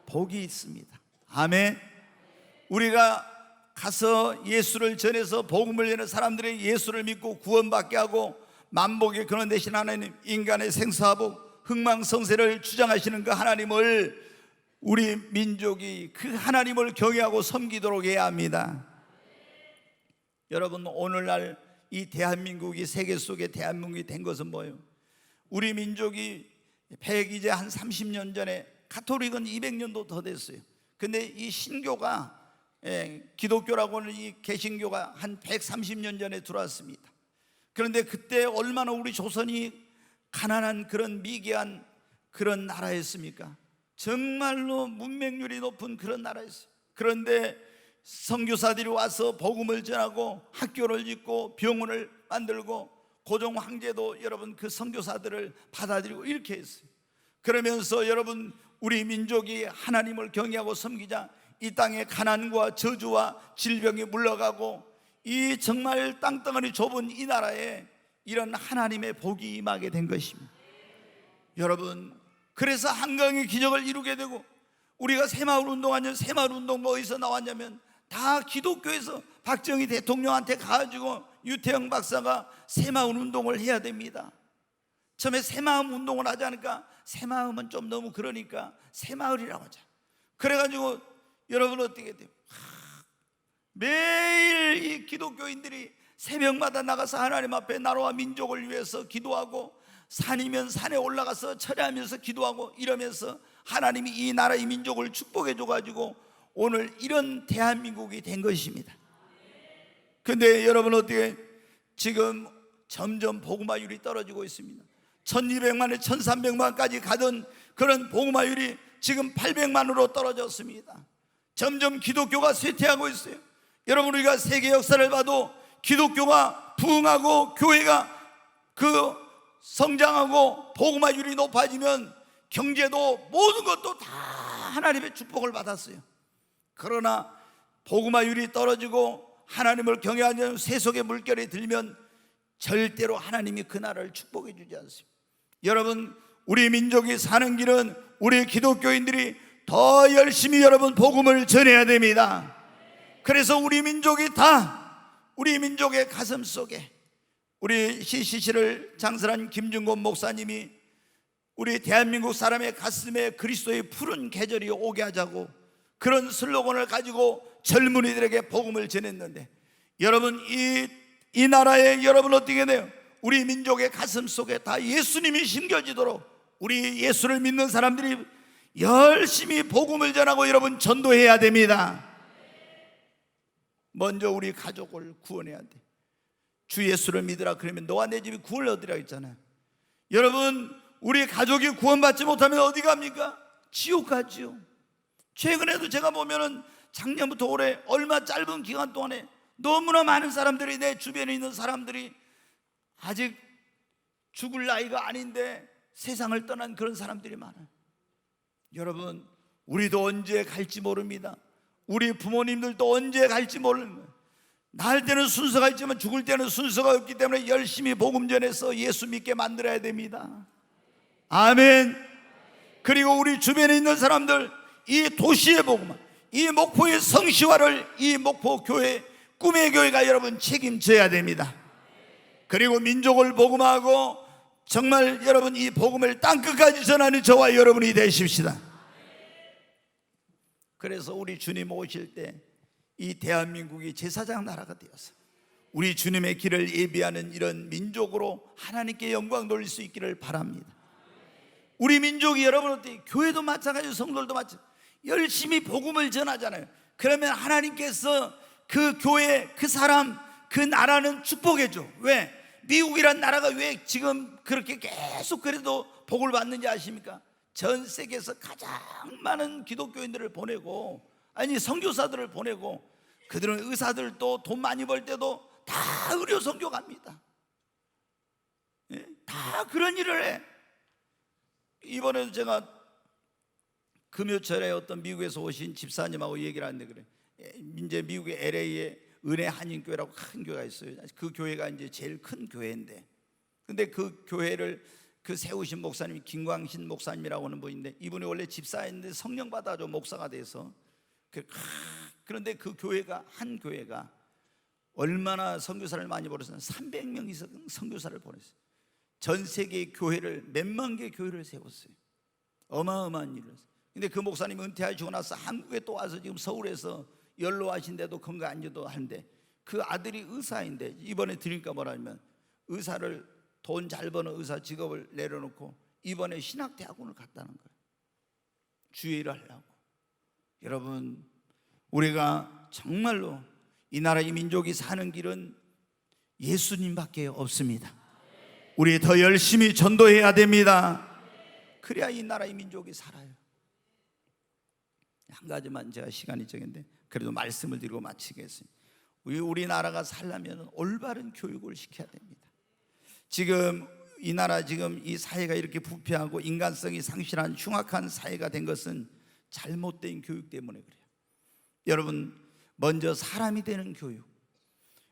복이 있습니다. 아멘. 우리가 가서 예수를 전해서 복음을 전해 사람들이 예수를 믿고 구원받게 하고 만복의 근원 되신 하나님, 인간의 생사복, 흥망성쇠를 주장하시는 그 하나님을 우리 민족이 그 하나님을 경외하고 섬기도록 해야 합니다. 여러분, 오늘날 이 대한민국이 세계 속의 대한민국이 된 것은 뭐예요? 우리 민족이 이제 한 30년 전에, 가톨릭은 200년도 더 됐어요. 근데 이 신교가, 기독교라고는 이 개신교가 한 130년 전에 들어왔습니다. 그런데 그때 얼마나 우리 조선이 가난한 그런 미개한 그런 나라였습니까? 정말로 문맹률이 높은 그런 나라였어요. 그런데 선교사들이 와서 복음을 전하고 학교를 짓고 병원을 만들고 고종 황제도 여러분 그 선교사들을 받아들이고 이렇게 했어요. 그러면서 여러분 우리 민족이 하나님을 경외하고 섬기자 이 땅에 가난과 저주와 질병이 물러가고 이 정말 땅덩어리 좁은 이 나라에 이런 하나님의 복이 임하게 된 것입니다. 여러분, 그래서 한강의 기적을 이루게 되고, 우리가 새마을 운동하면 새마을 운동 어디서 나왔냐면 다 기독교에서 박정희 대통령한테 가가지고 유태영 박사가 새마을 운동을 해야 됩니다. 처음에 새마음 운동을 하지 않을까? 새마음은 좀 너무 그러니까 새마을이라고 하자. 그래가지고 여러분 어떻게 돼요? 매일 이 기독교인들이 새벽마다 나가서 하나님 앞에 나라와 민족을 위해서 기도하고, 산이면 산에 올라가서 철야하면서 기도하고 이러면서 하나님이 이 나라 이 민족을 축복해 줘가지고 오늘 이런 대한민국이 된 것입니다. 근데 여러분 어떻게 지금 점점 복음화율이 떨어지고 있습니다. 1200만에 1300만까지 가던 그런 복음화율이 지금 800만으로 떨어졌습니다. 점점 기독교가 쇠퇴하고 있어요. 여러분, 우리가 세계 역사를 봐도 기독교가 부흥하고 교회가 그 성장하고 복음화율이 높아지면 경제도 모든 것도 다 하나님의 축복을 받았어요. 그러나 복음화율이 떨어지고 하나님을 경외하는 세속의 물결이 들면 절대로 하나님이 그 나라를 축복해 주지 않습니다. 여러분, 우리 민족이 사는 길은 우리 기독교인들이 더 열심히 여러분 복음을 전해야 됩니다. 그래서 우리 민족이 다 우리 민족의 가슴 속에, 우리 CCC를 장설한 김준곤 목사님이 우리 대한민국 사람의 가슴에 그리스도의 푸른 계절이 오게 하자고 그런 슬로건을 가지고 젊은이들에게 복음을 전했는데, 여러분 이 나라에 여러분 어떻게 돼요? 우리 민족의 가슴 속에 다 예수님이 심겨지도록 우리 예수를 믿는 사람들이 열심히 복음을 전하고 여러분 전도해야 됩니다. 먼저 우리 가족을 구원해야 돼. 주 예수를 믿으라 그러면 너와 내 집이 구원을 얻으라 했잖아요. 여러분, 우리 가족이 구원받지 못하면 어디 갑니까? 지옥 가지요. 최근에도 제가 보면은 작년부터 올해 얼마 짧은 기간 동안에 너무나 많은 사람들이, 내 주변에 있는 사람들이 아직 죽을 나이가 아닌데 세상을 떠난 그런 사람들이 많아요. 여러분, 우리도 언제 갈지 모릅니다. 우리 부모님들도 언제 갈지 모르는 거예요. 날 때는 순서가 있지만 죽을 때는 순서가 없기 때문에 열심히 복음 전해서 예수 믿게 만들어야 됩니다. 아멘. 그리고 우리 주변에 있는 사람들, 이 도시의 복음, 이 목포의 성시화를 이 목포 교회, 꿈의 교회가 여러분 책임져야 됩니다. 그리고 민족을 복음하고 정말 여러분 이 복음을 땅끝까지 전하는 저와 여러분이 되십시다. 그래서 우리 주님 오실 때 이 대한민국이 제사장 나라가 되어서 우리 주님의 길을 예비하는 이런 민족으로 하나님께 영광 돌릴 수 있기를 바랍니다. 우리 민족이 여러분 어때? 교회도 마찬가지고 성도들도 마찬가지고 열심히 복음을 전하잖아요. 그러면 하나님께서 그 교회, 그 사람, 그 나라는 축복해 줘. 왜? 미국이란 나라가 왜 지금 그렇게 계속 그래도 복을 받는지 아십니까? 전 세계에서 가장 많은 기독교인들을 보내고, 아니 선교사들을 보내고, 그들은 의사들도 돈 많이 벌 때도 다 의료 선교 갑니다. 다 그런 일을 해. 이번에도 제가 금요철에 어떤 미국에서 오신 집사님하고 얘기를 하는데, 그래, 이제 미국의 LA에 은혜 한인교회라고 큰 교회가 있어요. 그 교회가 이제 제일 큰 교회인데, 근데 그 교회를 그 세우신 목사님이 김광신 목사님이라고 하는 분인데, 이분이 원래 집사인데 성령 받아줘 목사가 돼서, 그런데 그 교회가, 한 교회가 얼마나 선교사를 많이 보냈어요. 300명 이상 선교사를 보냈어요. 전 세계 교회를 몇만 개 교회를 세웠어요. 어마어마한 일을 했어요. 근데 그 목사님이 은퇴하시고 나서 한국에 또 와서 지금 서울에서 연로하신데도 건강 안 좋도 하는데, 그 아들이 의사인데 이번에 드릴까 뭐라면 의사를, 돈 잘 버는 의사 직업을 내려놓고 이번에 신학대학원을 갔다는 거예요. 주의를 하려고. 여러분, 우리가 정말로 이 나라 이 민족이 사는 길은 예수님밖에 없습니다. 우리 더 열심히 전도해야 됩니다. 그래야 이 나라 이 민족이 살아요. 한 가지만 제가 시간이 적은데 그래도 말씀을 드리고 마치겠습니다. 우리나라가 살려면 올바른 교육을 시켜야 됩니다. 지금 이 나라, 지금 이 사회가 이렇게 부패하고 인간성이 상실한 흉악한 사회가 된 것은 잘못된 교육 때문에 그래요. 여러분, 먼저 사람이 되는 교육,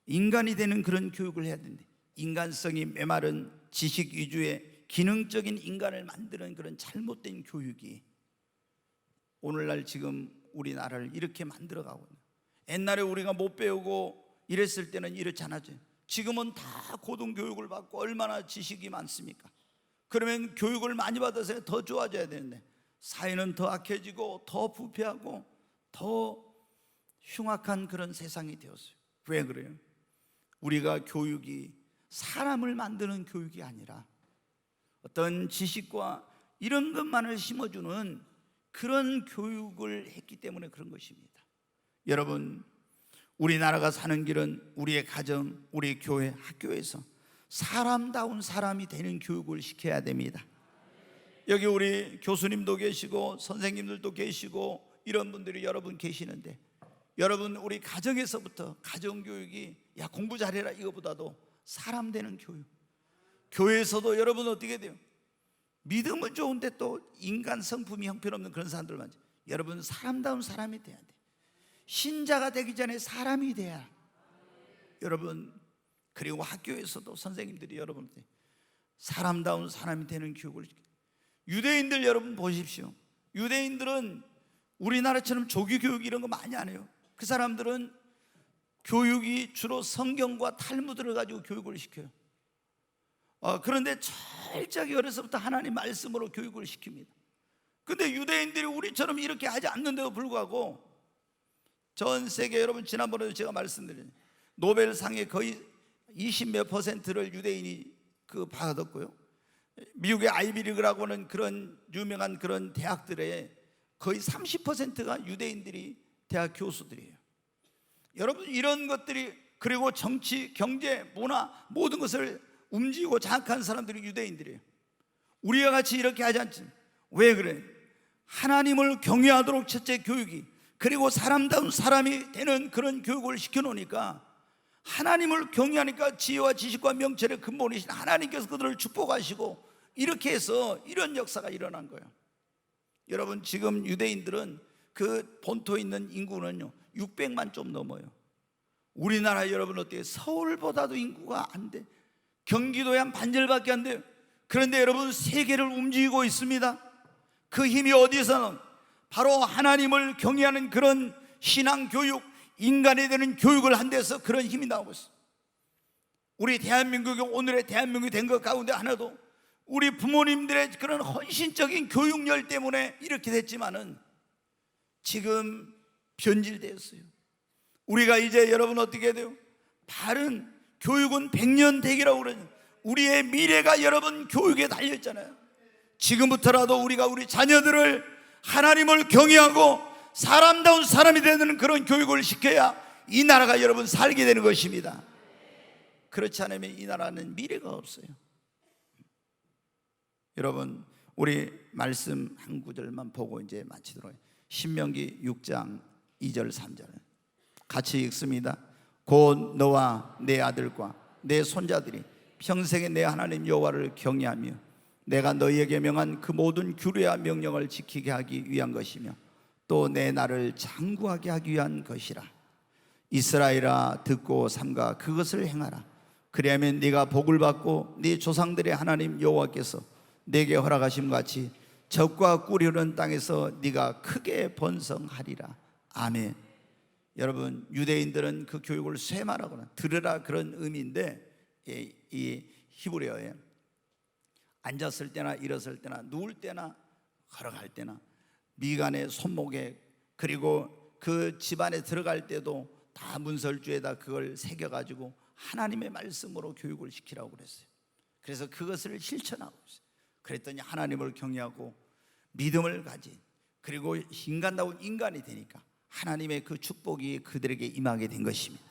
인간이 되는 그런 교육을 해야 되는데, 인간성이 메마른 지식 위주의 기능적인 인간을 만드는 그런 잘못된 교육이 오늘날 지금 우리나라를 이렇게 만들어가고 있는. 옛날에 우리가 못 배우고 이랬을 때는 이렇지 않았죠. 지금은 다 고등교육을 받고 얼마나 지식이 많습니까? 그러면 교육을 많이 받아서 더 좋아져야 되는데 사회는 더 악해지고 더 부패하고 더 흉악한 그런 세상이 되었어요. 왜 그래요? 우리가 교육이 사람을 만드는 교육이 아니라 어떤 지식과 이런 것만을 심어주는 그런 교육을 했기 때문에 그런 것입니다. 여러분, 우리나라가 사는 길은 우리의 가정, 우리 교회, 학교에서 사람다운 사람이 되는 교육을 시켜야 됩니다. 여기 우리 교수님도 계시고 선생님들도 계시고 이런 분들이 여러분 계시는데, 여러분 우리 가정에서부터 가정교육이 야 공부 잘해라 이거보다도 사람 되는 교육. 교회에서도 여러분 어떻게 돼요? 믿음은 좋은데 또 인간 성품이 형편없는 그런 사람들 많죠. 여러분 사람다운 사람이 돼야 돼. 신자가 되기 전에 사람이 돼야. 여러분, 그리고 학교에서도 선생님들이 여러분한테 사람다운 사람이 되는 교육을. 유대인들 여러분 보십시오. 유대인들은 우리나라처럼 조기 교육 이런 거 많이 안 해요. 그 사람들은 교육이 주로 성경과 탈무드를 가지고 교육을 시켜요. 그런데 철저하게 어려서부터 하나님 말씀으로 교육을 시킵니다. 근데 유대인들이 우리처럼 이렇게 하지 않는데도 불구하고 전 세계, 여러분 지난번에도 제가 말씀드린 노벨상의 거의 20몇 %를 유대인이 받았고요. 미국의 아이비리그라고 하는 그런 유명한 그런 대학들의 거의 30%가 유대인들이 대학 교수들이에요. 여러분 이런 것들이, 그리고 정치, 경제, 문화 모든 것을 움직이고 장악한 사람들이 유대인들이에요. 우리와 같이 이렇게 하지 않지. 왜 그래? 하나님을 경외하도록 첫째 교육이, 그리고 사람다운 사람이 되는 그런 교육을 시켜놓으니까 하나님을 경외하니까 지혜와 지식과 명철의 근본이신 하나님께서 그들을 축복하시고 이렇게 해서 이런 역사가 일어난 거예요. 여러분 지금 유대인들은 그 본토에 있는 인구는요 600만 좀 넘어요. 우리나라 여러분 어때요? 서울보다도 인구가 안 돼. 경기도에 한 반절밖에 안 돼요. 그런데 여러분 세계를 움직이고 있습니다. 그 힘이 어디서는 바로 하나님을 경외하는 그런 신앙 교육, 인간이 되는 교육을 한 데서 그런 힘이 나오고 있어요. 우리 대한민국이 오늘의 대한민국이 된 것 가운데 하나도 우리 부모님들의 그런 헌신적인 교육열 때문에 이렇게 됐지만은 지금 변질되었어요. 우리가 이제 여러분 어떻게 돼요? 바른 교육은 100년 대기라고 그러죠. 우리의 미래가 여러분 교육에 달려있잖아요. 지금부터라도 우리가 우리 자녀들을 하나님을 경외하고 사람다운 사람이 되는 그런 교육을 시켜야 이 나라가 여러분 살게 되는 것입니다. 그렇지 않으면 이 나라는 미래가 없어요. 여러분 우리 말씀 한 구절만 보고 이제 마치도록 해요. 신명기 6장 2절 3절 같이 읽습니다. 곧 너와 내 아들과 내 손자들이 평생에 내 하나님 여호와를 경외하며 내가 너희에게 명한 그 모든 규례와 명령을 지키게 하기 위한 것이며 또 내 나를 장구하게 하기 위한 것이라. 이스라엘아 듣고 삼가 그것을 행하라. 그리하면 네가 복을 받고 네 조상들의 하나님 여호와께서 내게 허락하심 같이 적과 꿀이 흐르는 땅에서 네가 크게 번성하리라. 아멘. 여러분 유대인들은 그 교육을 쇠마라거나 들으라 그런 의미인데 이 히브리어에 앉았을 때나 일었을 때나 누울 때나 걸어갈 때나 미간에 손목에 그리고 그 집안에 들어갈 때도 다 문설주에다 그걸 새겨가지고 하나님의 말씀으로 교육을 시키라고 그랬어요. 그래서 그것을 실천하고 있어요. 그랬더니 하나님을 경외하고 믿음을 가진, 그리고 인간다운 인간이 되니까 하나님의 그 축복이 그들에게 임하게 된 것입니다.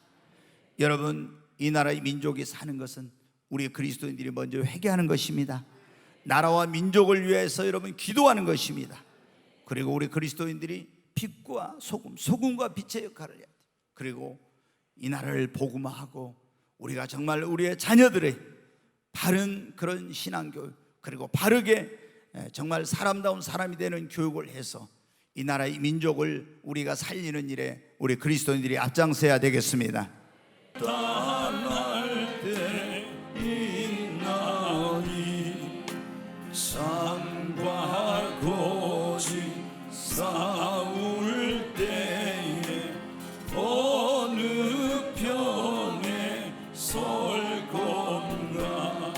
여러분, 이 나라의 민족이 사는 것은 우리 그리스도인들이 먼저 회개하는 것입니다. 나라와 민족을 위해서 여러분 기도하는 것입니다. 그리고 우리 그리스도인들이 빛과 소금, 소금과 빛의 역할을 해야 돼요. 그리고 이 나라를 복음화하고 우리가 정말 우리의 자녀들의 바른 그런 신앙교육, 그리고 바르게 정말 사람다운 사람이 되는 교육을 해서 이 나라의 민족을 우리가 살리는 일에 우리 그리스도인들이 앞장서야 되겠습니다. 떠날 때 있나니 산과 고지 싸울 때에 어느 편에 설 건가.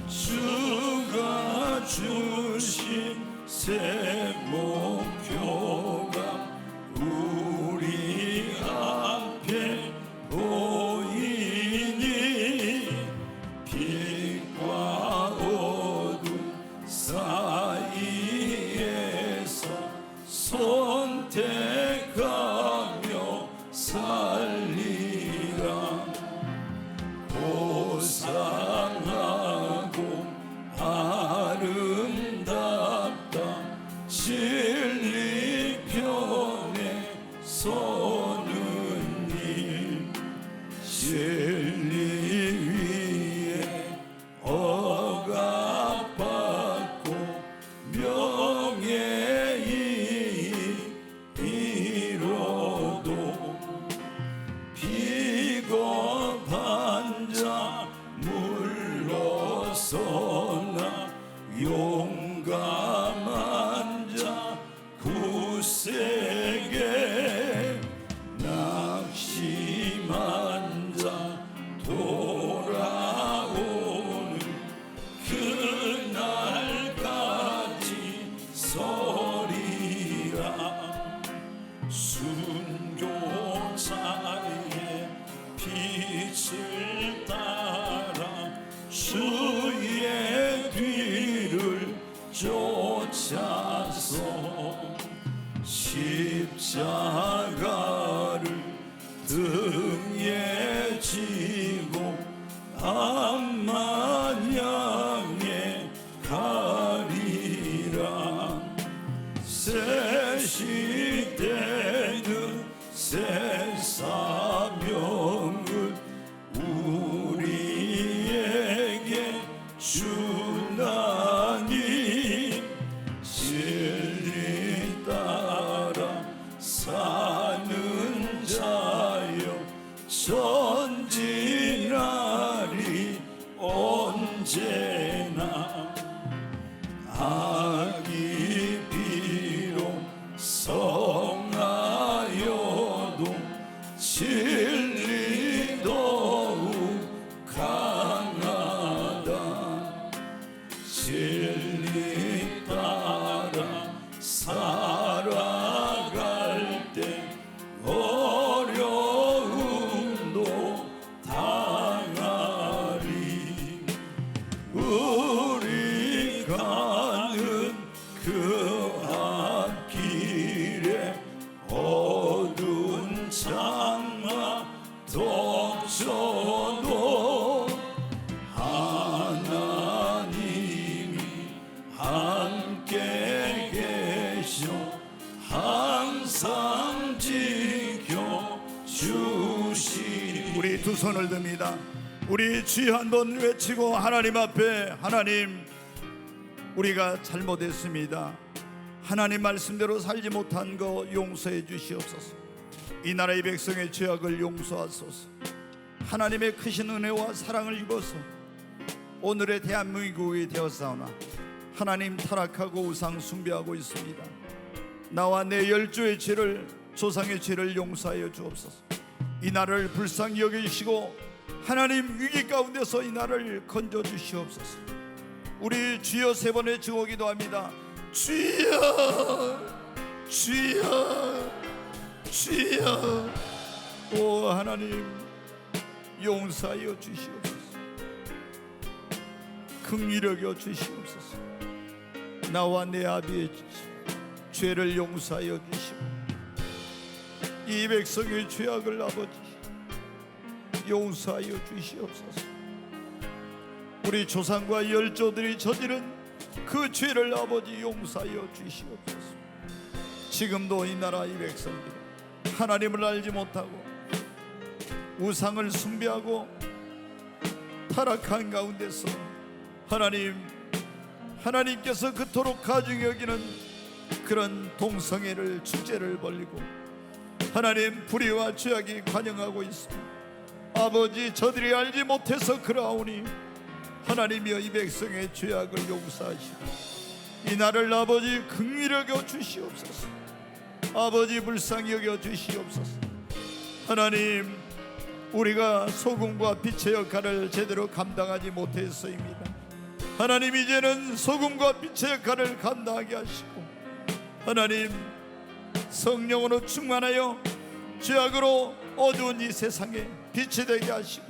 주가 주신 새 목표가 우리 앞에 보이니 빛과 어둠 사이에서 선택하며 살리라. 고상하고 아름답다 진리 편에 서는 일. 진리 위에 억압받고 명예이 이뤄도 비겁한 자 물러서나 용감한 자 굳세게 낙심한 자 돌아오는 그날까지 서리라. 순교자의 빛을 따라 주의 뒤를 쫓아서 십자가를 등에 지고 앞만 향해 가리라. 새 시대는 새 사명을 우리에게 주나니 진리 따라 사는 자여 전진하리 언제나. 악이 비록 성하여도 진리 더욱 강하다. 진리 따라 살아갈 때 어려움도 당하리. 우리 가는 그 앞길에 어두운 장마 덮쳐도 하나님이 함께 계셔 항상 지켜주시리. 우리 두 손을 듭니다. 우리 주여 한번 외치고 하나님 앞에, 하나님, 우리가 잘못했습니다. 하나님 말씀대로 살지 못한 거 용서해 주시옵소서. 이 나라의 백성의 죄악을 용서하소서. 하나님의 크신 은혜와 사랑을 입어서 오늘의 대한민국이 되었사오나 하나님 타락하고 우상 숭배하고 있습니다. 나와 내 열조의 죄를, 조상의 죄를 용서하여 주옵소서. 이 나라를 불쌍히 여기시고 하나님 위기 가운데서 이 나라를 건져 주시옵소서. 우리 주여 세 번의 증오 기도합니다. 주여, 주여, 주여. 오 하나님, 용서하여 주시옵소서. 긍휼히 여겨 주시옵소서. 나와 내 아비의 죄를 용서하여 주시고 이 백성의 죄악을 아버지 용서하여 주시옵소서. 우리 조상과 열조들이 저지른 그 죄를 아버지 용서하여 주시옵소서. 지금도 이 나라 이 백성들 하나님을 알지 못하고 우상을 숭배하고 타락한 가운데서 하나님께서 그토록 가중히 여기는 그런 동성애를 주제를 벌리고 하나님 불의와 죄악이 관영하고 있습니다. 아버지 저들이 알지 못해서 그러하오니 하나님이여 이 백성의 죄악을 용서하시고 이 나를 아버지 긍휼히 여겨 주시옵소서. 아버지 불쌍히 여겨 주시옵소서. 하나님, 우리가 소금과 빛의 역할을 제대로 감당하지 못했어입니다. 하나님, 이제는 소금과 빛의 역할을 감당하게 하시고 하나님, 성령으로 충만하여 죄악으로 어두운 이 세상에 빛이 되게 하시고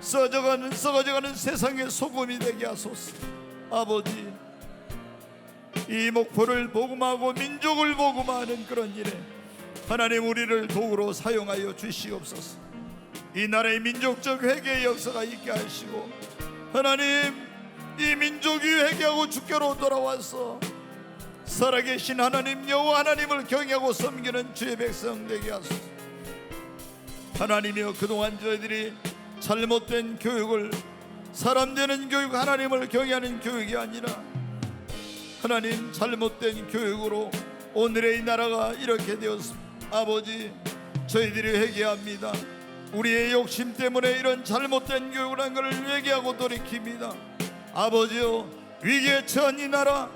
썩어져가는 세상의 소금이 되게 하소서. 아버지, 이 목포를 복음하고 민족을 복음하는 그런 일에 하나님 우리를 도구로 사용하여 주시옵소서. 이 나라의 민족적 회개의 역사가 있게 하시고 하나님, 이 민족이 회개하고 주께로 돌아와서 살아계신 하나님 여호와 하나님을 경외하고 섬기는 주의 백성 되게 하소서. 하나님이여, 그동안 저희들이 잘못된 교육을, 사람 되는 교육, 하나님을 경외하는 교육이 아니라 하나님 잘못된 교육으로 오늘의 이 나라가 이렇게 되었습니다. 아버지, 저희들이 회개합니다. 우리의 욕심 때문에 이런 잘못된 교육을 한 것을 회개하고 돌이킵니다. 아버지요, 위기에 처한 이 나라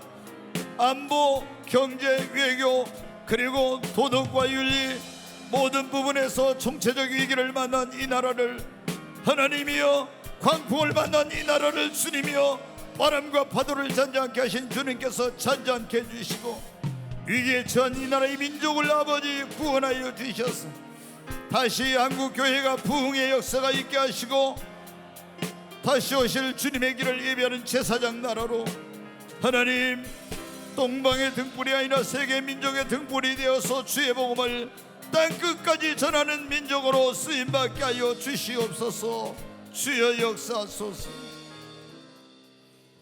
안보, 경제, 외교, 그리고 도덕과 윤리 모든 부분에서 총체적 위기를 만난 이 나라를 하나님이여, 광풍을 만난 이 나라를 주님이여, 바람과 파도를 잔잔케 하신 주님께서 잔잔케 해주시고 위기에 처한 이 나라의 민족을 아버지 구원하여 주셔서 다시 한국교회가 부흥의 역사가 있게 하시고 다시 오실 주님의 길을 예비하는 제사장 나라로 하나님, 동방의 등불이 아니라 세계 민족의 등불이 되어서 주의 복음을 땅끝까지 전하는 민족으로 쓰임받게 하여 주시옵소서. 주여 역사하소서.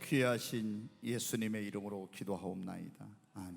귀하신 예수님의 이름으로 기도하옵나이다. 아멘.